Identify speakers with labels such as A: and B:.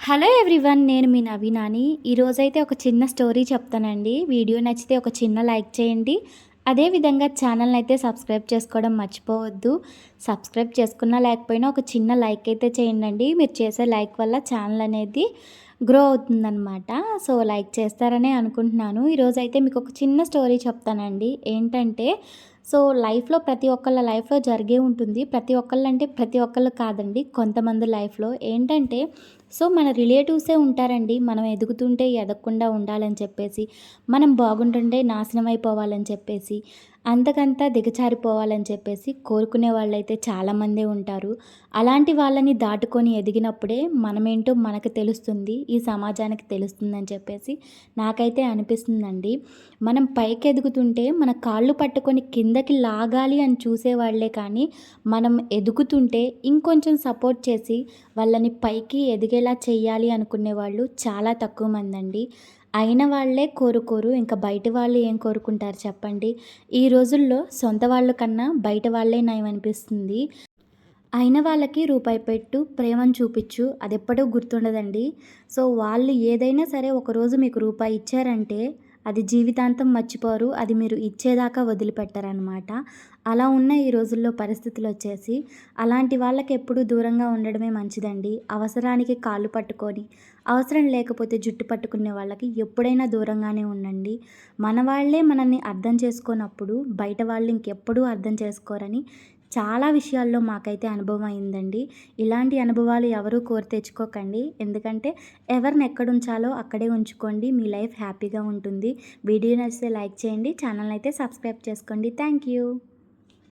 A: Hello everyone, నేను మీ నవీనాని. ఈరోజైతే ఒక చిన్న స్టోరీ చెప్తానండి. వీడియో నచ్చితే ఒక చిన్న లైక్ చేయండి. అదేవిధంగా ఛానల్ని అయితే సబ్స్క్రైబ్ చేసుకోవడం మర్చిపోవద్దు. సబ్స్క్రైబ్ చేసుకున్నా లేకపోయినా ఒక చిన్న లైక్ అయితే చేయండి. మీరు చేసే లైక్ వల్ల ఛానల్ అనేది గ్రో అవుతుందన్నమాట. సో లైక్ చేస్తారనే అనుకుంటున్నాను. ఈరోజైతే మీకు ఒక చిన్న స్టోరీ చెప్తానండి. ఏంటంటే లైఫ్లో ప్రతి ఒక్కళ్ళ లైఫ్లో జరిగే ఉంటుంది. ప్రతి ఒక్కళ్ళు అంటే ప్రతి ఒక్కళ్ళు కాదండి, కొంతమంది లైఫ్లో ఏంటంటే మన రిలేటివ్సే ఉంటారండి. మనం ఎదుగుతుంటే ఎదగకుండా ఉండాలని చెప్పేసి, మనం బాగుంటుంటే నాశనం అయిపోవాలని చెప్పేసి, అంతకంతా దిగజారిపోవాలని చెప్పేసి కోరుకునే వాళ్ళైతే చాలామందే ఉంటారు. అలాంటి వాళ్ళని దాటుకొని ఎదిగినప్పుడే మనమేంటో మనకు తెలుస్తుంది, ఈ సమాజానికి తెలుస్తుందని చెప్పేసి నాకైతే అనిపిస్తుందండి. మనం పైకి ఎదుగుతుంటే మన కాళ్ళు పట్టుకొని కిందకి లాగాలి అని చూసేవాళ్లే కానీ, మనం ఎదుగుతుంటే ఇంకొంచెం సపోర్ట్ చేసి వాళ్ళని పైకి ఎదిగేలా చేయాలి అనుకునే వాళ్ళు చాలా తక్కువ మందండి. అయిన వాళ్ళే కోరుకోరు, ఇంకా బయట వాళ్ళు ఏం కోరుకుంటారు చెప్పండి. ఈ రోజుల్లో సొంత వాళ్ళ కన్నా బయట వాళ్ళే నయం అనిపిస్తుంది. అయిన వాళ్ళకి రూపాయి పెట్టు, ప్రేమను చూపించు, అదెప్పుడూ గుర్తుండదండి. వాళ్ళు ఏదైనా సరే ఒకరోజు మీకు రూపాయి ఇచ్చారంటే అది జీవితాంతం మర్చిపోరు. అది మీరు ఇచ్చేదాకా వదిలిపెట్టరనమాట. అలా ఉన్న ఈ రోజుల్లో పరిస్థితులు వచ్చేసి అలాంటి వాళ్ళకి ఎప్పుడూ దూరంగా ఉండడమే మంచిదండి. అవసరానికి కాళ్ళు పట్టుకొని, అవసరం లేకపోతే జుట్టు పట్టుకునే వాళ్ళకి ఎప్పుడైనా దూరంగానే ఉండండి. మన వాళ్ళే మనల్ని అర్థం చేసుకోనప్పుడు బయట వాళ్ళు ఇంకెప్పుడూ అర్థం చేసుకోరని చాలా విషయాల్లో మాకైతే అనుభవం అయిందండి. ఇలాంటి అనుభవాలు ఎవరూ కోరి తెచ్చుకోకండి. ఎందుకంటే ఎవరిని ఎక్కడుంచాలో అక్కడే ఉంచుకోండి. మీ లైఫ్ హ్యాపీగా ఉంటుంది. వీడియో నచ్చితే లైక్ చేయండి. ఛానల్ని అయితే సబ్స్క్రైబ్ చేసుకోండి. Thank you.